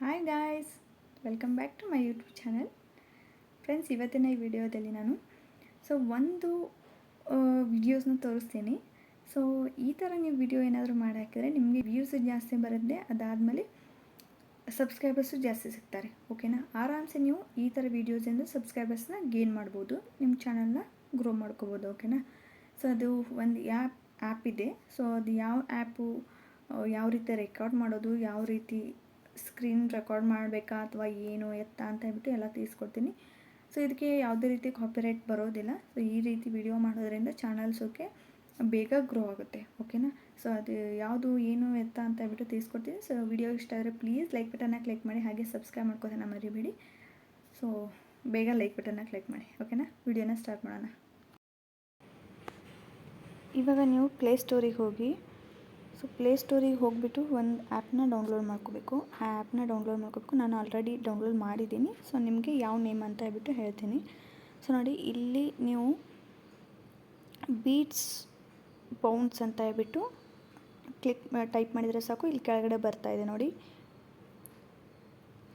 Hi guys, welcome back to my YouTube channel. Friends, ಇವತ್ತಿನ ಈ ವಿಡಿಯೋದಲ್ಲಿ ನಾನು ಒಂದು ವಿಡಿಯೋಸ್ನ ತೋರಿಸ್ತೀನಿ. ಈ ಥರ ನೀವು ವಿಡಿಯೋ ಏನಾದರೂ ಮಾಡಿ ಹಾಕಿದರೆ ನಿಮಗೆ ವ್ಯೂಸ್ ಜಾಸ್ತಿ ಬರುತ್ತೆ, ಅದಾದಮೇಲೆ ಸಬ್ಸ್ಕ್ರೈಬರ್ಸು ಜಾಸ್ತಿ ಸಿಗ್ತಾರೆ. ಓಕೆನಾ? ಆರಾಮ್ಸೆ ನೀವು ಈ ಥರ ವೀಡಿಯೋಸಿಂದ ಸಬ್ಸ್ಕ್ರೈಬರ್ಸ್ನ ಗೇನ್ ಮಾಡ್ಬೋದು, ನಿಮ್ಮ ಚಾನಲ್ನ ಗ್ರೋ ಮಾಡ್ಕೋಬೋದು. ಓಕೆನಾ? ಅದು ಒಂದು ಆ್ಯಪ್ ಇದೆ. ಅದು ಯಾವ ಆ್ಯಪು, ಯಾವ ರೀತಿ ರೆಕಾರ್ಡ್ ಮಾಡೋದು, ಯಾವ ರೀತಿ ಸ್ಕ್ರೀನ್ ರೆಕಾರ್ಡ್ ಮಾಡಬೇಕಾ ಅಥವಾ ಏನು ಎತ್ತ ಅಂತ ಹೇಳ್ಬಿಟ್ಟು ಎಲ್ಲ ತಿಳಿಸ್ಕೊಡ್ತೀನಿ. ಇದಕ್ಕೆ ಯಾವುದೇ ರೀತಿ ಕಾಪಿರೈಟ್ ಬರೋದಿಲ್ಲ. ಈ ರೀತಿ ವಿಡಿಯೋ ಮಾಡೋದ್ರಿಂದ ಚಾನಲ್ಸೋಕೆ ಬೇಗ ಗ್ರೋ ಆಗುತ್ತೆ. ಓಕೆನಾ? ಅದು ಯಾವುದು ಏನು ಎತ್ತ ಅಂತ ಹೇಳ್ಬಿಟ್ಟು ತಿಳಿಸ್ಕೊಡ್ತೀನಿ. ವಿಡಿಯೋ ಇಷ್ಟ ಆದರೆ ಪ್ಲೀಸ್ ಲೈಕ್ ಬಟನ್ನ ಕ್ಲಿಕ್ ಮಾಡಿ, ಹಾಗೆ ಸಬ್ಸ್ಕ್ರೈಬ್ ಮಾಡ್ಕೋದನ್ನ ಮರಿಬೇಡಿ. ಬೇಗ ಲೈಕ್ ಬಟನ್ನ ಕ್ಲಿಕ್ ಮಾಡಿ. ಓಕೆನಾ? ವಿಡಿಯೋನ ಸ್ಟಾರ್ಟ್ ಮಾಡೋಣ. ಇವಾಗ ನೀವು ಪ್ಲೇಸ್ಟೋರಿಗೆ ಹೋಗಿ, ಪ್ಲೇಸ್ಟೋರಿಗೆ ಹೋಗಿಬಿಟ್ಟು ಒಂದು ಆ್ಯಪ್ನ ಡೌನ್ಲೋಡ್ ಮಾಡ್ಕೋಬೇಕು. ಆ ಆ್ಯಪ್ನ ಡೌನ್ಲೋಡ್ ಮಾಡ್ಕೋಬೇಕು. ನಾನು ಆಲ್ರೆಡಿ ಡೌನ್ಲೋಡ್ ಮಾಡಿದ್ದೀನಿ. ನಿಮಗೆ ಯಾವ ನೇಮ್ ಅಂತ ಹೇಳ್ಬಿಟ್ಟು ಹೇಳ್ತೀನಿ. ನೋಡಿ, ಇಲ್ಲಿ ನೀವು ಬೀಟ್ಸ್ ಬೌನ್ಸ್ ಅಂತ ಹೇಳ್ಬಿಟ್ಟು ಟೈಪ್ ಮಾಡಿದರೆ ಸಾಕು. ಇಲ್ಲಿ ಕೆಳಗಡೆ ಬರ್ತಾಯಿದೆ ನೋಡಿ,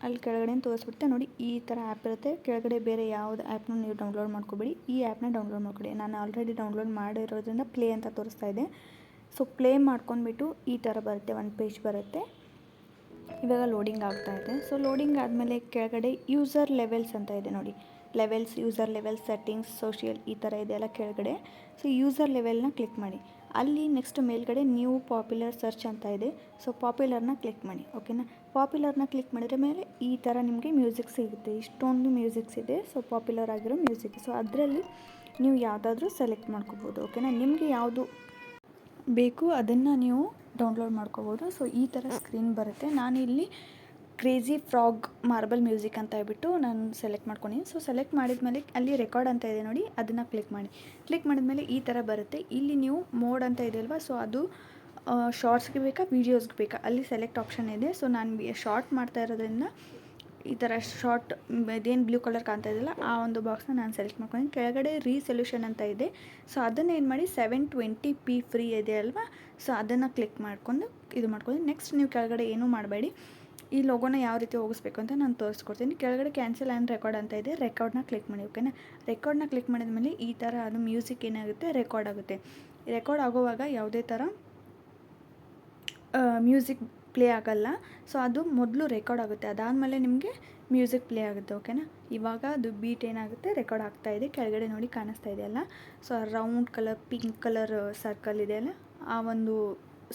ಅಲ್ಲಿ ಕೆಳಗಡೆ ತೋರಿಸ್ಬಿಡುತ್ತೆ ನೋಡಿ. ಈ ಥರ ಆ್ಯಪ್ ಇರುತ್ತೆ. ಕೆಳಗಡೆ ಬೇರೆ ಯಾವುದು ಆ್ಯಪ್ನ ನೀವು ಡೌನ್ಲೋಡ್ ಮಾಡ್ಕೋಬೇಡಿ, ಈ ಆ್ಯಪ್ನ ಡೌನ್ಲೋಡ್ ಮಾಡ್ಕೊಳ್ಳಿ. ನಾನು ಆಲ್ರೆಡಿ ಡೌನ್ಲೋಡ್ ಮಾಡಿರೋದ್ರಿಂದ ಪ್ಲೇ ಅಂತ ತೋರಿಸ್ತಾ ಇದೆ. ಪ್ಲೇ ಮಾಡ್ಕೊಂಡ್ಬಿಟ್ಟು ಈ ಥರ ಬರುತ್ತೆ, ಒಂದು ಪೇಜ್ ಬರುತ್ತೆ. ಇವಾಗ ಲೋಡಿಂಗ್ ಆಗ್ತಾಯಿದೆ. ಲೋಡಿಂಗ್ ಆದಮೇಲೆ ಕೆಳಗಡೆ ಯೂಸರ್ ಲೆವೆಲ್ಸ್ ಅಂತ ಇದೆ ನೋಡಿ. Levels, user levels, settings, social, ಈ ಥರ ಇದೆಲ್ಲ ಕೆಳಗಡೆ. ಯೂಸರ್ ಲೆವೆಲ್ನ ಕ್ಲಿಕ್ ಮಾಡಿ. ಅಲ್ಲಿ ನೆಕ್ಸ್ಟ್ ಮೇಲ್ಗಡೆ ನ್ಯೂ ಪಾಪ್ಯುಲರ್ ಸರ್ಚ್ ಅಂತ ಇದೆ. ಪಾಪ್ಯುಲರ್ನ ಕ್ಲಿಕ್ ಮಾಡಿ. ಓಕೆನಾ? ಪಾಪ್ಯುಲರ್ನ ಕ್ಲಿಕ್ ಮಾಡಿದ್ರೆ ಮೇಲೆ ಈ ಥರ ನಿಮಗೆ ಮ್ಯೂಸಿಕ್ ಸಿಗುತ್ತೆ. ಇಷ್ಟೊಂದು ಮ್ಯೂಸಿಕ್ಸ್ ಇದೆ. ಪಾಪ್ಯುಲರ್ ಆಗಿರೋ ಮ್ಯೂಸಿಕ್. ಅದರಲ್ಲಿ ನೀವು ಯಾವುದಾದ್ರೂ ಸೆಲೆಕ್ಟ್ ಮಾಡ್ಕೋಬೋದು. ಓಕೆನಾ? ನಿಮಗೆ ಯಾವುದು ಬೇಕು ಅದನ್ನು ನೀವು ಡೌನ್ಲೋಡ್ ಮಾಡ್ಕೋಬೋದು. ಈ ಥರ ಸ್ಕ್ರೀನ್ ಬರುತ್ತೆ. ನಾನಿಲ್ಲಿ ಕ್ರೇಜಿ ಫ್ರಾಗ್ ಮಾರ್ಬಲ್ ಮ್ಯೂಸಿಕ್ ಅಂತ ಹೇಳ್ಬಿಟ್ಟು ನಾನು ಸೆಲೆಕ್ಟ್ ಮಾಡ್ಕೊಂಡಿದ್ದೀನಿ. ಸೆಲೆಕ್ಟ್ ಮಾಡಿದ್ಮೇಲೆ ಅಲ್ಲಿ ರೆಕಾರ್ಡ್ ಅಂತ ಇದೆ ನೋಡಿ, ಅದನ್ನು ಕ್ಲಿಕ್ ಮಾಡಿ. ಕ್ಲಿಕ್ ಮಾಡಿದ್ಮೇಲೆ ಈ ಥರ ಬರುತ್ತೆ. ಇಲ್ಲಿ ನೀವು ಮೋಡ್ ಅಂತ ಇದೆ ಅಲ್ವಾ, ಅದು ಶಾರ್ಟ್ಸ್ಗೆ ಬೇಕಾ ವೀಡಿಯೋಸ್ಗೆ ಬೇಕಾ, ಅಲ್ಲಿ ಸೆಲೆಕ್ಟ್ ಆಪ್ಷನ್ ಇದೆ. ನಾನು ಶಾರ್ಟ್ ಮಾಡ್ತಾ ಇರೋದ್ರಿಂದ ಈ ಥರ ಶಾರ್ಟ್ ಇದೇನು ಬ್ಲೂ ಕಲರ್ ಕಾಣ್ತಾ ಇದೆಯಲ್ಲ, ಆ ಒಂದು ಬಾಕ್ಸ್ನ ನಾನು ಸೆಲೆಕ್ಟ್ ಮಾಡ್ಕೊಂಡು ಕೆಳಗಡೆ ರೀಸೊಲ್ಯೂಷನ್ ಅಂತ ಇದೆ. ಅದನ್ನು ಏನು ಮಾಡಿ 720p ಫ್ರೀ ಇದೆ ಅಲ್ವಾ, ಅದನ್ನು ಕ್ಲಿಕ್ ಮಾಡ್ಕೊಂಡು ಇದು ಮಾಡ್ಕೊಂಡು ನೆಕ್ಸ್ಟ್ ನೀವು ಕೆಳಗಡೆ ಏನೂ ಮಾಡಬೇಡಿ. ಈ ಲೋಗೋನ ಯಾವ ರೀತಿ ಹೋಗಿಸ್ಬೇಕು ಅಂತ ನಾನು ತೋರಿಸ್ಕೊಡ್ತೀನಿ. ಕೆಳಗಡೆ ಕ್ಯಾನ್ಸಲ್ ಆ್ಯಂಡ್ ರೆಕಾರ್ಡ್ ಅಂತ ಇದೆ, ರೆಕಾರ್ಡ್ನ ಕ್ಲಿಕ್ ಮಾಡಿ. ಓಕೆನಾ? ರೆಕಾರ್ಡ್ನ ಕ್ಲಿಕ್ ಮಾಡಿದ್ಮೇಲೆ ಈ ಥರ ಅದು ಮ್ಯೂಸಿಕ್ ಏನಾಗುತ್ತೆ, ರೆಕಾರ್ಡ್ ಆಗುತ್ತೆ. ರೆಕಾರ್ಡ್ ಆಗೋವಾಗ ಯಾವುದೇ ಥರ ಮ್ಯೂಸಿಕ್ ಪ್ಲೇ ಆಗೋಲ್ಲ. ಅದು ಮೊದಲು ರೆಕಾರ್ಡ್ ಆಗುತ್ತೆ, ಅದಾದಮೇಲೆ ನಿಮಗೆ ಮ್ಯೂಸಿಕ್ ಪ್ಲೇ ಆಗುತ್ತೆ. ಓಕೆನಾ? ಇವಾಗ ಅದು ಬೀಟ್ ಏನಾಗುತ್ತೆ, ರೆಕಾರ್ಡ್ ಆಗ್ತಾಯಿದೆ. ಕೆಳಗಡೆ ನೋಡಿ ಕಾಣಿಸ್ತಾ ಇದೆಯಲ್ಲ, round colour pink colour circle ಇದೆಯಲ್ಲ, ಆ ಒಂದು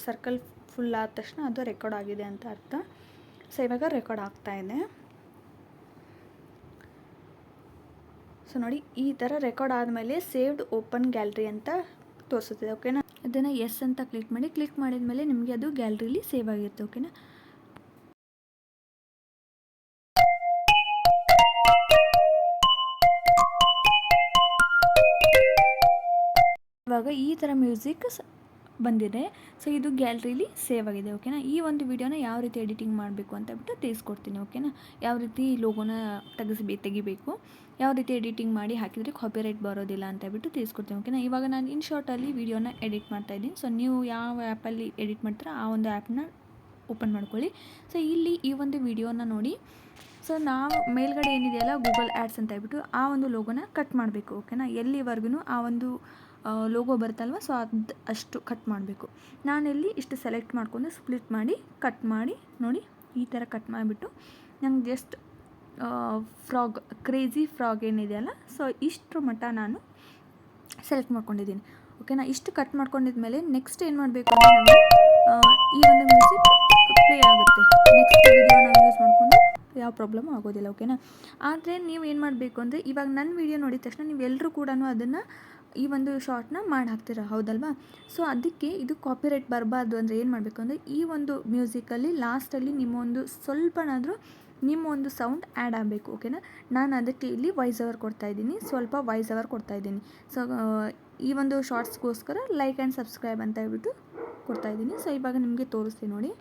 ಸರ್ಕಲ್ ಫುಲ್ ಆದ ತಕ್ಷಣ ಅದು ರೆಕಾರ್ಡ್ ಆಗಿದೆ ಅಂತ ಅರ್ಥ. ಇವಾಗ ರೆಕಾರ್ಡ್ ಆಗ್ತಾಯಿದೆ. ನೋಡಿ, ಈ ಥರ ರೆಕಾರ್ಡ್ ಆದಮೇಲೆ ಸೇವ್ಡ್ ಓಪನ್ ಗ್ಯಾಲರಿ ಅಂತ ತೋರಿಸುತ್ತದೆ. ಓಕೆನಾ? ಅದನ್ನು ಎಸ್ ಅಂತ ಕ್ಲಿಕ್ ಮಾಡಿ. ಕ್ಲಿಕ್ ಮಾಡಿದ್ಮೇಲೆ ನಿಮಗೆ ಅದು ಗ್ಯಾಲರಿಲಿ ಸೇವ್ ಆಗಿರುತ್ತೆ. ಓಕೆನಾ? ಇವಾಗ ಈ ಥರ ಮ್ಯೂಸಿಕ್ ಬಂದಿದೆ. ಇದು ಗ್ಯಾಲರಿಲಿ ಸೇವ್ ಆಗಿದೆ. ಓಕೆನಾ? ಈ ಒಂದು ವಿಡಿಯೋನ ಯಾವ ರೀತಿ ಎಡಿಟಿಂಗ್ ಮಾಡಬೇಕು ಅಂತ ಬಿಟ್ಟು ತಿಳಿಸ್ಕೊಡ್ತೀನಿ. ಓಕೆನಾ? ಯಾವ ರೀತಿ ಲೋಗೋನ ತೆಗಿಬೇಕು, ಯಾವ ರೀತಿ ಎಡಿಟಿಂಗ್ ಮಾಡಿ ಹಾಕಿದರೆ ಕಾಪಿರೈಟ್ ಬರೋದಿಲ್ಲ ಅಂತ ಹೇಳ್ಬಿಟ್ಟು ತಿಳಿಸ್ಕೊಡ್ತೀನಿ. ಓಕೆನಾ? ಇವಾಗ ನಾನು ಇನ್ ಶಾರ್ಟಲ್ಲಿ ವಿಡಿಯೋನ ಎಡಿಟ್ ಮಾಡ್ತಾಯಿದ್ದೀನಿ. ನೀವು ಯಾವ ಆ್ಯಪಲ್ಲಿ ಎಡಿಟ್ ಮಾಡ್ತೀರಾ ಆ ಒಂದು ಆ್ಯಪ್ನ ಓಪನ್ ಮಾಡ್ಕೊಳ್ಳಿ. ಇಲ್ಲಿ ಈ ಒಂದು ವಿಡಿಯೋನ ನೋಡಿ. ನಾವು ಮೇಲ್ಗಡೆ ಏನಿದೆಯಲ್ಲ ಗೂಗಲ್ ಆ್ಯಡ್ಸ್ ಅಂತ ಹೇಳ್ಬಿಟ್ಟು ಆ ಒಂದು ಲೋಗೋನ ಕಟ್ ಮಾಡಬೇಕು. ಓಕೆನಾ? ಎಲ್ಲಿವರೆಗೂ ಆ ಒಂದು ಲೋಗೋ ಬರುತ್ತಲ್ವ, ಅದು ಅಷ್ಟು ಕಟ್ ಮಾಡಬೇಕು. ನಾನೆಲ್ಲಿ ಇಷ್ಟು ಸೆಲೆಕ್ಟ್ ಮಾಡ್ಕೊಂಡು ಸ್ಪ್ಲಿಟ್ ಮಾಡಿ ಕಟ್ ಮಾಡಿ ನೋಡಿ, ಈ ಥರ ಕಟ್ ಮಾಡಿಬಿಟ್ಟು ನಂಗೆ ಜಸ್ಟ್ ಫ್ರಾಗ್, ಕ್ರೇಜಿ ಫ್ರಾಗ್ ಏನಿದೆಯಲ್ಲ, ಇಷ್ಟರ ಮಟ್ಟ ನಾನು ಸೆಲೆಕ್ಟ್ ಮಾಡ್ಕೊಂಡಿದ್ದೀನಿ. ಓಕೆನಾ? ಇಷ್ಟು ಕಟ್ ಮಾಡ್ಕೊಂಡಿದ್ಮೇಲೆ ನೆಕ್ಸ್ಟ್ ಏನು ಮಾಡಬೇಕು ಅಂದರೆ ನಾವು ಈ ಒಂದು ಮ್ಯೂಸಿಕ್ ಪ್ಲೇ ಆಗುತ್ತೆ. ನೆಕ್ಸ್ಟ್ ವಿಡಿಯೋ ನಾವು ಯೂಸ್ ಮಾಡಿಕೊಂಡು ಯಾವ ಪ್ರಾಬ್ಲಮ್ ಆಗೋದಿಲ್ಲ. ಓಕೆನಾ? ಆದರೆ ನೀವು ಏನು ಮಾಡಬೇಕು ಅಂದರೆ, ಇವಾಗ ನನ್ನ ವಿಡಿಯೋ ನೋಡಿದ ತಕ್ಷಣ ನೀವೆಲ್ಲರೂ ಕೂಡ ಅದನ್ನು ಈ ಒಂದು ಶಾರ್ಟ್ನ ಮಾಡಿ ಹಾಕ್ತೀರಾ, ಹೌದಲ್ವಾ? ಅದಕ್ಕೆ ಇದು ಕಾಪಿರೈಟ್ ಬರಬಾರ್ದು ಅಂದರೆ ಏನು ಮಾಡಬೇಕು ಅಂದರೆ, ಈ ಒಂದು ಮ್ಯೂಸಿಕಲ್ಲಿ ಲಾಸ್ಟಲ್ಲಿ ನಿಮ್ಮ ಒಂದು ಸೌಂಡ್ ಆ್ಯಡ್ ಆಗಬೇಕು. ಓಕೆನಾ? ನಾನು ಅದಕ್ಕೆ ಇಲ್ಲಿ ವಾಯ್ಸ್ ಓವರ್ ಕೊಡ್ತಾಯಿದ್ದೀನಿ, ಸ್ವಲ್ಪ ವಾಯ್ಸ್ ಓವರ್ ಕೊಡ್ತಾಯಿದ್ದೀನಿ. ಈ ಒಂದು ಶಾರ್ಟ್ಸ್ಗೋಸ್ಕರ ಲೈಕ್ ಆ್ಯಂಡ್ ಸಬ್ಸ್ಕ್ರೈಬ್ ಅಂತ ಹೇಳ್ಬಿಟ್ಟು ಕೊಡ್ತಾಯಿದ್ದೀನಿ. ಇವಾಗ ನಿಮಗೆ ತೋರಿಸ್ತೀನಿ ನೋಡಿ.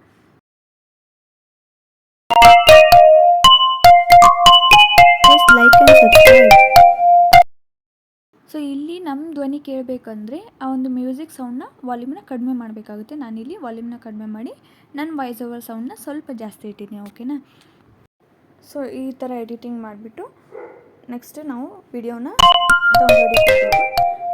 Like and subscribe. ಇಲ್ಲಿ ನಮ್ಮ ಧ್ವನಿ ಕೇಳಬೇಕಂದ್ರೆ ಆ ಒಂದು ಮ್ಯೂಸಿಕ್ ಸೌಂಡ್ನ ವಾಲ್ಯೂಮ್ನ ಕಡಿಮೆ ಮಾಡಬೇಕಾಗುತ್ತೆ. ನಾನಿಲ್ಲಿ ವಾಲ್ಯೂಮ್ನ ಕಡಿಮೆ ಮಾಡಿ ನನ್ನ ವಾಯ್ಸ್ ಓವರ್ ಸೌಂಡ್ನ ಸ್ವಲ್ಪ ಜಾಸ್ತಿ ಇಟ್ಟಿದ್ದೀನಿ. ಓಕೆನಾ? ಸೊ ಈ ಥರ ಎಡಿಟಿಂಗ್ ಮಾಡಿಬಿಟ್ಟು ನೆಕ್ಸ್ಟ್ ನಾವು ವಿಡಿಯೋನ ಡೌನ್ಲೋಡಿಗೆ ಕೊಡಬೇಕು.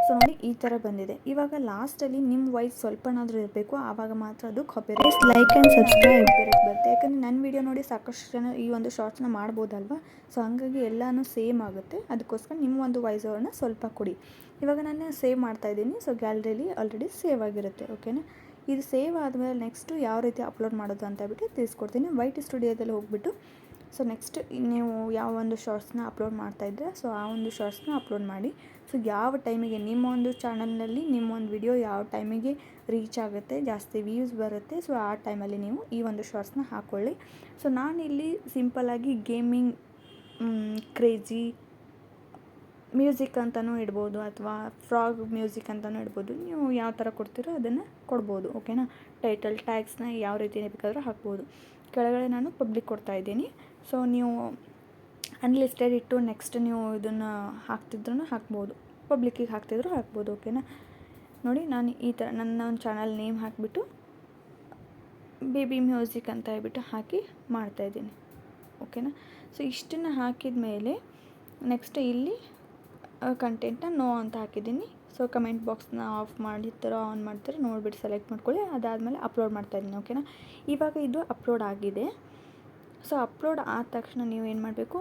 ಸೊ ನೋಡಿ ಈ ಥರ ಬಂದಿದೆ. ಇವಾಗ ಲಾಸ್ಟಲ್ಲಿ ನಿಮ್ಮ ವಾಯ್ಸ್ ಸ್ವಲ್ಪನಾದರೂ ಇರಬೇಕು, ಆವಾಗ ಮಾತ್ರ ಅದು ಕಾಪಿರೈಟ್. ಲೈಕ್ ಆ್ಯಂಡ್ ಸಬ್ಸ್ಕ್ರೈಬ್ ಬರುತ್ತೆ. ಯಾಕಂದರೆ ನನ್ನ ವಿಡಿಯೋ ನೋಡಿ ಸಾಕಷ್ಟು ಜನ ಈ ಒಂದು ಶಾರ್ಟ್ಸ್ನ ಮಾಡ್ಬೋದಲ್ವ. ಸೊ ಹಾಗಾಗಿ ಎಲ್ಲನೂ ಸೇಮ್ ಆಗುತ್ತೆ. ಅದಕ್ಕೋಸ್ಕರ ನಿಮ್ಮ ಒಂದು ವಾಯ್ಸ್ ಓವರ್ನ ಸ್ವಲ್ಪ ಕೊಡಿ. ಇವಾಗ ನಾನು ಸೇವ್ ಮಾಡ್ತಾಯಿದ್ದೀನಿ. ಸೊ ಗ್ಯಾಲರಿಯಲ್ಲಿ ಆಲ್ರೆಡಿ ಸೇವ್ ಆಗಿರುತ್ತೆ. ಓಕೆನಾ. ಇದು ಸೇವ್ ಆದಮೇಲೆ ನೆಕ್ಸ್ಟು ಯಾವ ರೀತಿ ಅಪ್ಲೋಡ್ ಮಾಡೋದು ಅಂತ ಹೇಳ್ಬಿಟ್ಟು ತಿಳಿಸ್ಕೊಡ್ತೀನಿ. ವೈಟ್ ಸ್ಟುಡಿಯೋದಲ್ಲಿ ಹೋಗ್ಬಿಟ್ಟು ಸೊ ನೆಕ್ಸ್ಟ್ ನೀವು ಯಾವ ಒಂದು ಶಾರ್ಟ್ಸ್ನ ಅಪ್ಲೋಡ್ ಮಾಡ್ತಾಯಿದ್ರೆ ಸೊ ಆ ಒಂದು ಶಾರ್ಟ್ಸ್ನ ಅಪ್ಲೋಡ್ ಮಾಡಿ. ಸೊ ಯಾವ ಟೈಮಿಗೆ ನಿಮ್ಮ ಒಂದು ಚಾನಲ್ನಲ್ಲಿ ನಿಮ್ಮ ಒಂದು ವಿಡಿಯೋ ಯಾವ ಟೈಮಿಗೆ ರೀಚ್ ಆಗುತ್ತೆ, ಜಾಸ್ತಿ ವ್ಯೂಸ್ ಬರುತ್ತೆ, ಸೊ ಆ ಟೈಮಲ್ಲಿ ನೀವು ಈ ಒಂದು ಶಾರ್ಟ್ಸ್ನ ಹಾಕ್ಕೊಳ್ಳಿ. ಸೊ ನಾನಿಲ್ಲಿ ಸಿಂಪಲ್ಲಾಗಿ ಗೇಮಿಂಗ್, ಕ್ರೇಜಿ ಮ್ಯೂಸಿಕ್ ಅಂತಲೂ ಇಡ್ಬೋದು, ಅಥವಾ ಫ್ರಾಗ್ ಮ್ಯೂಸಿಕ್ ಅಂತಲೂ ಇಡ್ಬೋದು. ನೀವು ಯಾವ ಥರ ಕೊಡ್ತೀರೋ ಅದನ್ನು ಕೊಡ್ಬೋದು. ಓಕೆನಾ. ಟೈಟಲ್ ಟ್ಯಾಗ್ಸ್ನ ಯಾವ ರೀತಿ ಬೇಕಾದರೂ ಹಾಕ್ಬೋದು. ಕೆಳಗಡೆ ನಾನು ಪಬ್ಲಿಕ್ ಕೊಡ್ತಾಯಿದ್ದೀನಿ. ಸೊ ನೀವು ಅನ್ಲಿಸ್ಟೆಡ್ ಇಟ್ಟು ನೆಕ್ಸ್ಟ್ ನೀವು ಇದನ್ನು ಹಾಕ್ತಿದ್ರೂ ಹಾಕ್ಬೋದು, ಪಬ್ಲಿಕ್ಕಿಗೆ ಹಾಕ್ತಿದ್ರು ಹಾಕ್ಬೋದು. ಓಕೆನಾ. ನೋಡಿ ನಾನು ಈ ಥರ ನನ್ನ ಒಂದು ಚಾನಲ್ ನೇಮ್ ಹಾಕಿಬಿಟ್ಟು ಬೇಬಿ ಮ್ಯೂಸಿಕ್ ಅಂತ ಹೇಳ್ಬಿಟ್ಟು ಹಾಕಿ ಮಾಡ್ತಾಯಿದ್ದೀನಿ. ಓಕೆನಾ. ಸೊ ಇಷ್ಟನ್ನು ಹಾಕಿದ ಮೇಲೆ ನೆಕ್ಸ್ಟ್ ಇಲ್ಲಿ ಕಂಟೆಂಟ್ನ ನೋ ಅಂತ ಹಾಕಿದ್ದೀನಿ. ಸೊ ಕಮೆಂಟ್ ಬಾಕ್ಸ್ನ ಆಫ್ ಮಾಡಿರ್ತಾರೋ ಆನ್ ಮಾಡ್ತಾರೆ ನೋಡಿಬಿಟ್ಟು ಸೆಲೆಕ್ಟ್ ಮಾಡ್ಕೊಳ್ಳಿ. ಅದಾದಮೇಲೆ ಅಪ್ಲೋಡ್ ಮಾಡ್ತಾಯಿದ್ದೀನಿ. ಓಕೆನಾ. ಇವಾಗ ಇದು ಅಪ್ಲೋಡ್ ಆಗಿದೆ. ಸೊ ಅಪ್ಲೋಡ್ ಆದ ತಕ್ಷಣ ನೀವು ಏನು ಮಾಡಬೇಕು,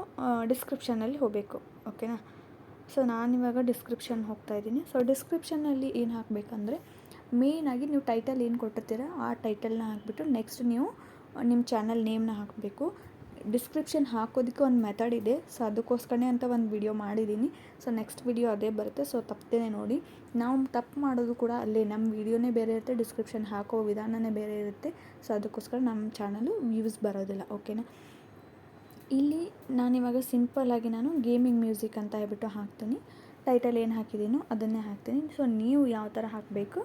ಡಿಸ್ಕ್ರಿಪ್ಷನಲ್ಲಿ ಹೋಗಬೇಕು. ಓಕೆನಾ. ಸೊ ನಾನಿವಾಗ ಡಿಸ್ಕ್ರಿಪ್ಷನ್ ಹೋಗ್ತಾಯಿದ್ದೀನಿ. ಸೊ ಡಿಸ್ಕ್ರಿಪ್ಷನ್ನಲ್ಲಿ ಏನು ಹಾಕಬೇಕಂದ್ರೆ ಮೇಯ್ನಾಗಿ ನೀವು ಟೈಟಲ್ ಏನು ಕೊಟ್ಟಿರ್ತೀರ ಆ ಟೈಟಲ್ನ ಹಾಕಿಬಿಟ್ಟು ನೆಕ್ಸ್ಟ್ ನೀವು ನಿಮ್ಮ ಚಾನಲ್ ನೇಮ್ನ ಹಾಕಬೇಕು. ಡಿಸ್ಕ್ರಿಪ್ಷನ್ ಹಾಕೋದಕ್ಕೆ ಒಂದು ಮೆಥಡ್ ಇದೆ. ಸೊ ಅದಕ್ಕೋಸ್ಕರನೇ ಅಂತ ಒಂದು ವಿಡಿಯೋ ಮಾಡಿದ್ದೀನಿ. ಸೊ ನೆಕ್ಸ್ಟ್ ವಿಡಿಯೋ ಅದೇ ಬರುತ್ತೆ. ಸೊ ತಪ್ಪದೇ ನೋಡಿ. ನಾವು ತಪ್ಪು ಮಾಡೋದು ಕೂಡ ಅಲ್ಲೇ, ನಮ್ಮ ವಿಡಿಯೋನೇ ಬೇರೆ ಇರುತ್ತೆ, ಡಿಸ್ಕ್ರಿಪ್ಷನ್ ಹಾಕೋ ವಿಧಾನನೇ ಬೇರೆ ಇರುತ್ತೆ. ಸೊ ಅದಕ್ಕೋಸ್ಕರ ನಮ್ಮ ಚಾನಲು ವ್ಯೂಸ್ ಬರೋದಿಲ್ಲ. ಓಕೆನಾ. ಇಲ್ಲಿ ನಾನಿವಾಗ ಸಿಂಪಲ್ಲಾಗಿ ನಾನು ಗೇಮಿಂಗ್ ಮ್ಯೂಸಿಕ್ ಅಂತ ಹೇಳ್ಬಿಟ್ಟು ಹಾಕ್ತೀನಿ. ಟೈಟಲ್ ಏನು ಹಾಕಿದ್ದೀನೋ ಅದನ್ನೇ ಹಾಕ್ತೀನಿ. ಸೊ ನೀವು ಯಾವ ಥರ ಹಾಕಬೇಕು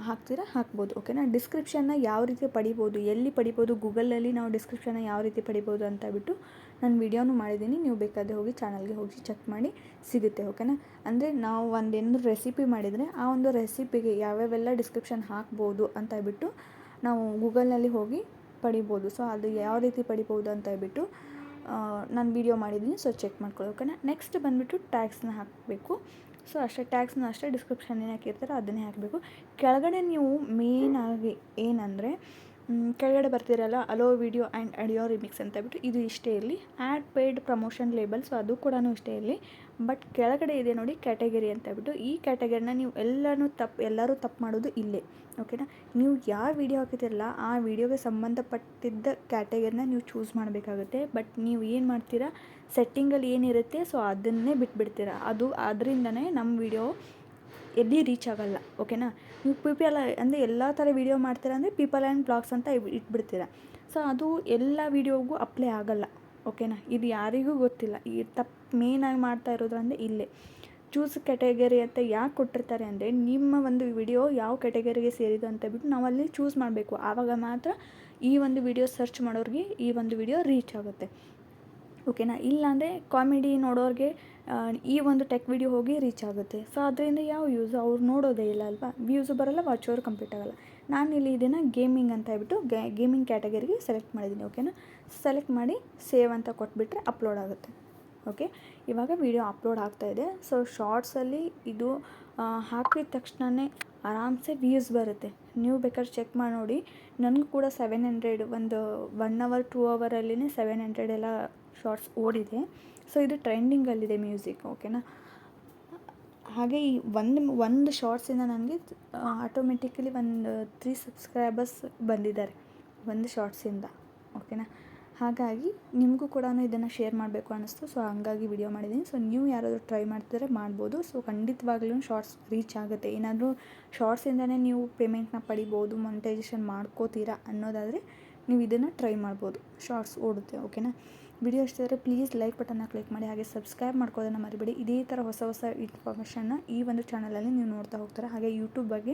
ಹಾಕ್ತೀರಾ ಹಾಕ್ಬೋದು. ಓಕೆನಾ. ಡಿಸ್ಕ್ರಿಪ್ಷನ್ನ ಯಾವ ರೀತಿ ಪಡಿಬೋದು, ಎಲ್ಲಿ ಪಡಿಬೋದು, ಗೂಗಲಲ್ಲಿ ನಾವು ಡಿಸ್ಕ್ರಿಪ್ಷನ್ನ ಯಾವ ರೀತಿ ಪಡಿಬೋದು ಅಂತ ಹೇಳ್ಬಿಟ್ಟು ನಾನು ವಿಡಿಯೋನೂ ಮಾಡಿದ್ದೀನಿ. ನೀವು ಬೇಕಾದರೆ ಹೋಗಿ ಚಾನಲ್ಗೆ ಹೋಗಿ ಚೆಕ್ ಮಾಡಿ ಸಿಗುತ್ತೆ. ಓಕೆನಾ. ಅಂದರೆ ನಾವು ಒಂದೇನು ರೆಸಿಪಿ ಮಾಡಿದರೆ ಆ ಒಂದು ರೆಸಿಪಿಗೆ ಯಾವ್ಯಾವೆಲ್ಲ ಡಿಸ್ಕ್ರಿಪ್ಷನ್ ಹಾಕ್ಬೋದು ಅಂತ ಹೇಳ್ಬಿಟ್ಟು ನಾವು ಗೂಗಲ್ನಲ್ಲಿ ಹೋಗಿ ಪಡಿಬೋದು. ಸೊ ಅದು ಯಾವ ರೀತಿ ಪಡಿಬೋದು ಅಂತ ಹೇಳ್ಬಿಟ್ಟು ನಾನು ವಿಡಿಯೋ ಮಾಡಿದ್ದೀನಿ. ಸೊ ಚೆಕ್ ಮಾಡ್ಕೊಳ್ಳಿ. ಓಕೆನಾ. ನೆಕ್ಸ್ಟ್ ಬಂದುಬಿಟ್ಟು ಟ್ಯಾಗ್ಸ್ನ ಹಾಕಬೇಕು. ಸೊ ಅಷ್ಟೇ, ಟ್ಯಾಗ್ಸ್ನ ಅಷ್ಟೇ ಡಿಸ್ಕ್ರಿಪ್ಷನ್ ಏನು ಹಾಕಿರ್ತಾರೆ ಅದನ್ನೇ ಹಾಕಬೇಕು. ಕೆಳಗಡೆ ನೀವು ಮೇಯ್ನಾಗಿ ಏನಂದರೆ ಕೆಳಗಡೆ ಬರ್ತಿರಲ್ಲ ಅಲೋ ವಿಡಿಯೋ ಆ್ಯಂಡ್ ಆಡಿಯೋ ರಿಮಿಕ್ಸ್ ಅಂತ ಹೇಳ್ಬಿಟ್ಟು ಇದು ಇಷ್ಟೇ ಇರಲಿ. Ad paid promotion label, so ಅದು ಕೂಡ ಇಷ್ಟೇ ಇರಲಿ. ಬಟ್ ಕೆಳಗಡೆ ಇದೆ ನೋಡಿ ಕ್ಯಾಟಗರಿ ಅಂತ ಹೇಳ್ಬಿಟ್ಟು, ಈ ಕ್ಯಾಟಗರಿನ ನೀವು ಎಲ್ಲರೂ ತಪ್ಪು ಮಾಡೋದು ಇಲ್ಲೇ. ಓಕೆನಾ. ನೀವು ಯಾವ ವಿಡಿಯೋ ಹಾಕಿರ್ತಿರಲ್ಲ ಆ ವಿಡಿಯೋಗೆ ಸಂಬಂಧಪಟ್ಟಿದ್ದ ಕ್ಯಾಟಗರಿನ ನೀವು ಚೂಸ್ ಮಾಡಬೇಕಾಗುತ್ತೆ. ಬಟ್ ನೀವು ಏನು ಮಾಡ್ತೀರಾ, ಸೆಟ್ಟಿಂಗಲ್ಲಿ ಏನಿರುತ್ತೆ ಸೊ ಅದನ್ನೇ ಬಿಟ್ಬಿಡ್ತೀರಾ. ಅದರಿಂದನೇ ನಮ್ಮ ವಿಡಿಯೋ ಎಲ್ಲಿ ರೀಚ್ ಆಗೋಲ್ಲ. ಓಕೆನಾ. ನೀವು ಪೀಪಲ್ ಅಂದರೆ ಎಲ್ಲ ಥರ ವೀಡಿಯೋ ಮಾಡ್ತೀರಾ ಅಂದರೆ ಪೀಪಲ್ ಆ್ಯಂಡ್ ಬ್ಲಾಗ್ಸ್ ಅಂತ ಇಟ್ಬಿಡ್ತೀರಾ. ಸೊ ಅದು ಎಲ್ಲ ವೀಡಿಯೋಗೂ ಅಪ್ಲೈ ಆಗೋಲ್ಲ. ಓಕೆನಾ. ಇದು ಯಾರಿಗೂ ಗೊತ್ತಿಲ್ಲ. ಈ ತಪ್ಪು ಮೇಯ್ನಾಗಿ ಮಾಡ್ತಾ ಇರೋದು ಅಂದರೆ ಇಲ್ಲೇ ಚೂಸ್ ಕ್ಯಾಟಗರಿ ಅಂತ ಯಾಕೆ ಕೊಟ್ಟಿರ್ತಾರೆ ಅಂದರೆ ನಿಮ್ಮ ಒಂದು ವಿಡಿಯೋ ಯಾವ ಕ್ಯಾಟಗರಿಗೆ ಸೇರಿದೆ ಅಂತ ಬಿಟ್ಟು ನಾವು ಅಲ್ಲಿ ಚೂಸ್ ಮಾಡಬೇಕು. ಆವಾಗ ಮಾತ್ರ ಈ ಒಂದು ವಿಡಿಯೋ ಸರ್ಚ್ ಮಾಡೋರಿಗೆ ಈ ಒಂದು ವಿಡಿಯೋ ರೀಚ್ ಆಗುತ್ತೆ. ಓಕೆನಾ. ಇಲ್ಲಾಂದರೆ ಕಾಮಿಡಿ ನೋಡೋರಿಗೆ ಈ ಒಂದು ಟೆಕ್ ವಿಡಿಯೋ ಹೋಗಿ ರೀಚ್ ಆಗುತ್ತೆ. ಸೊ ಅದರಿಂದ ಯಾವ ಯೂಸು, ಅವ್ರು ನೋಡೋದೇ ಇಲ್ಲ ಅಲ್ವಾ, ವ್ಯೂಸು ಬರೋಲ್ಲ, ವಾಚ್ ಅವರ್ ಕಂಪ್ಲೀಟ್ ಆಗೋಲ್ಲ. ನಾನಿಲ್ಲಿ ಇದನ್ನು ಗೇಮಿಂಗ್ ಅಂತ ಹೇಳ್ಬಿಟ್ಟು ಗೇಮಿಂಗ್ ಕ್ಯಾಟಗರಿಗೆ ಸೆಲೆಕ್ಟ್ ಮಾಡಿದ್ದೀನಿ. ಓಕೆನಾ. ಸೆಲೆಕ್ಟ್ ಮಾಡಿ ಸೇವ್ ಅಂತ ಕೊಟ್ಬಿಟ್ರೆ ಅಪ್ಲೋಡ್ ಆಗುತ್ತೆ. ಓಕೆ. ಇವಾಗ ವಿಡಿಯೋ ಅಪ್ಲೋಡ್ ಆಗ್ತಾಯಿದೆ. ಸೊ ಶಾರ್ಟ್ಸಲ್ಲಿ ಇದು ಹಾಕಿದ ತಕ್ಷಣವೇ ಆರಾಮ್ಸೆ ವ್ಯೂಸ್ ಬರುತ್ತೆ. ನೀವು ಬೇಕಾದ್ರೆ ಚೆಕ್ ಮಾಡಿ ನೋಡಿ. ನನಗೂ ಕೂಡ 700 ಒಂದು 1 ಅವರ್ 2 ಅವರಲ್ಲಿನೇ 700 ಎಲ್ಲ ಶಾರ್ಟ್ಸ್ ಓಡಿದೆ. ಸೊ ಇದು ಟ್ರೆಂಡಿಂಗಲ್ಲಿದೆ ಮ್ಯೂಸಿಕ್. ಓಕೆನಾ. ಹಾಗೆ ಈ ಒಂದು ಶಾರ್ಟ್ಸಿಂದ ನನಗೆ ಆಟೋಮೆಟಿಕಲಿ ಒಂದು 3 ಸಬ್ಸ್ಕ್ರೈಬರ್ಸ್ ಬಂದಿದ್ದಾರೆ ಒಂದು ಶಾರ್ಟ್ಸಿಂದ. ಓಕೆನಾ. ಹಾಗಾಗಿ ನಿಮಗೂ ಕೂಡ ಇದನ್ನು ಶೇರ್ ಮಾಡಬೇಕು ಅನ್ನಿಸ್ತು. ಸೊ ಹಂಗಾಗಿ ವಿಡಿಯೋ ಮಾಡಿದ್ದೀನಿ. ಸೊ ನೀವು ಯಾರಾದರೂ ಟ್ರೈ ಮಾಡ್ತಿದ್ರೆ ಮಾಡ್ಬೋದು. ಸೊ ಖಂಡಿತವಾಗ್ಲೂ ಶಾರ್ಟ್ಸ್ ರೀಚ್ ಆಗುತ್ತೆ. ಏನಾದರೂ ಶಾರ್ಟ್ಸಿಂದನೇ ನೀವು ಪೇಮೆಂಟ್ನ ಪಡಿಬೋದು, ಮೊನಿಟೈಸೇಷನ್ ಮಾಡ್ಕೋತೀರಾ ಅನ್ನೋದಾದರೆ ನೀವು ಇದನ್ನು ಟ್ರೈ ಮಾಡ್ಬೋದು. ಶಾರ್ಟ್ಸ್ ಓಡುತ್ತೆ. ಓಕೆನಾ. ವಿಡಿಯೋ ಇಷ್ಟಿದ್ರೆ ಪ್ಲೀಸ್ ಲೈಕ್ ಬಟನ್ನ ಕ್ಲಿಕ್ ಮಾಡಿ, ಹಾಗೆ ಸಬ್ಸ್ಕ್ರೈಬ್ ಮಾಡ್ಕೋದನ್ನು ಮರಿಬೇಡಿ. ಇದೇ ಥರ ಹೊಸ ಇನ್ಫಾರ್ಮೇಷನ್ನ ಈ ಒಂದು ಚಾನಲಲ್ಲಿ ನೀವು ನೋಡ್ತಾ ಹೋಗ್ತಾರೆ. ಹಾಗೆ ಯೂಟ್ಯೂಬ್ ಬಗ್ಗೆ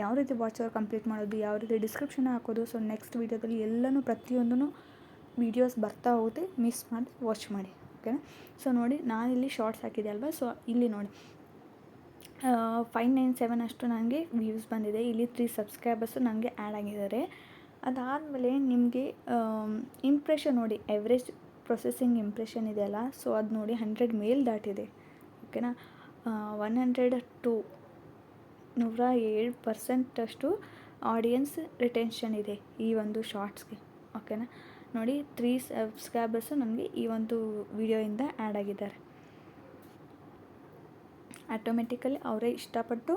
ಯಾವ ರೀತಿ ವಾಚ್ ಅವರ್ ಕಂಪ್ಲೀಟ್ ಮಾಡೋದು, ಯಾವ ರೀತಿ ಡಿಸ್ಕ್ರಿಪ್ಷನ್ ಹಾಕೋದು, ಸೊ ನೆಕ್ಸ್ಟ್ ವೀಡಿಯೋದಲ್ಲಿ ಎಲ್ಲನೂ ಪ್ರತಿಯೊಂದೂ ವೀಡಿಯೋಸ್ ಬರ್ತಾ ಹೋಗುತ್ತೆ. ಮಿಸ್ ಮಾಡಿ ವಾಚ್ ಮಾಡಿ. ಓಕೆನಾ. ಸೊ ನೋಡಿ ನಾನಿಲ್ಲಿ ಶಾರ್ಟ್ಸ್ ಹಾಕಿದೆ ಅಲ್ವಾ. ಸೊ ಇಲ್ಲಿ ನೋಡಿ 597 ಅಷ್ಟು ನನಗೆ ವ್ಯೂಸ್ ಬಂದಿದೆ. ಇಲ್ಲಿ 3 ಸಬ್ಸ್ಕ್ರೈಬರ್ಸು ನನಗೆ ಆ್ಯಡ್ ಆಗಿದ್ದಾರೆ. ಅದಾದಮೇಲೆ ನಿಮಗೆ ಇಂಪ್ರೆಷನ್ ನೋಡಿ, ಎವ್ರೇಜ್ ಪ್ರೊಸೆಸಿಂಗ್ ಇಂಪ್ರೆಷನ್ ಇದೆಯಲ್ಲ, ಸೊ ಅದು ನೋಡಿ 100 ಮೇಲ್ ದಾಟಿದೆ. ಓಕೆನಾ. 102 107% ಆಡಿಯನ್ಸ್ ರಿಟೆನ್ಷನ್ ಇದೆ ಈ ಒಂದು ಶಾರ್ಟ್ಸ್ಗೆ. ಓಕೆನಾ. ನೋಡಿ 3 ಸಬ್ಸ್ಕ್ರೈಬರ್ಸು ನನಗೆ ಈ ಒಂದು ವಿಡಿಯೋಯಿಂದ ಆ್ಯಡ್ ಆಗಿದ್ದಾರೆ. ಆಟೋಮೆಟಿಕಲಿ ಅವರೇ ಇಷ್ಟಪಟ್ಟು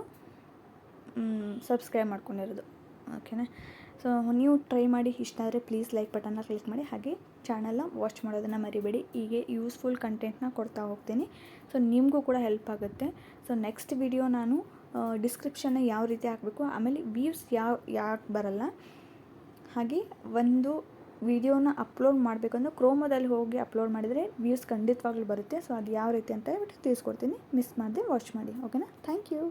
ಸಬ್ಸ್ಕ್ರೈಬ್ ಮಾಡ್ಕೊಂಡಿರೋದು. ಓಕೆನಾ. ಸೊ ನೀವು ಟ್ರೈ ಮಾಡಿ. ಇಷ್ಟ ಆದರೆ ಪ್ಲೀಸ್ ಲೈಕ್ ಬಟನ್ನ ಕ್ಲಿಕ್ ಮಾಡಿ, ಹಾಗೆ ಚಾನಲ್ನ ವಾಚ್ ಮಾಡೋದನ್ನು ಮರಿಬೇಡಿ. ಹೀಗೆ ಯೂಸ್ಫುಲ್ ಕಂಟೆಂಟ್ನ ಕೊಡ್ತಾ ಹೋಗ್ತೀನಿ. ಸೊ ನಿಮಗೂ ಕೂಡ ಹೆಲ್ಪ್ ಆಗುತ್ತೆ. ಸೊ ನೆಕ್ಸ್ಟ್ ವಿಡಿಯೋ ನಾನು ಡಿಸ್ಕ್ರಿಪ್ಷನ್ನ ಯಾವ ರೀತಿ ಹಾಕಬೇಕು, ಆಮೇಲೆ ವ್ಯೂಸ್ ಯಾಕೆ ಬರಲ್ಲ, ಹಾಗೆ ಒಂದು ವಿಡಿಯೋನ ಅಪ್ಲೋಡ್ ಮಾಡಬೇಕಂದ್ರೆ ಕ್ರೋಮೋದಲ್ಲಿ ಹೋಗಿ ಅಪ್ಲೋಡ್ ಮಾಡಿದರೆ ವ್ಯೂಸ್ ಖಂಡಿತವಾಗ್ಲೂ ಬರುತ್ತೆ. ಸೊ ಅದು ಯಾವ ರೀತಿ ಅಂತ ತಿಳಿಸ್ಕೊಡ್ತೀನಿ. ಮಿಸ್ ಮಾಡದೆ ವಾಚ್ ಮಾಡಿ. ಓಕೆನಾ. Thank you.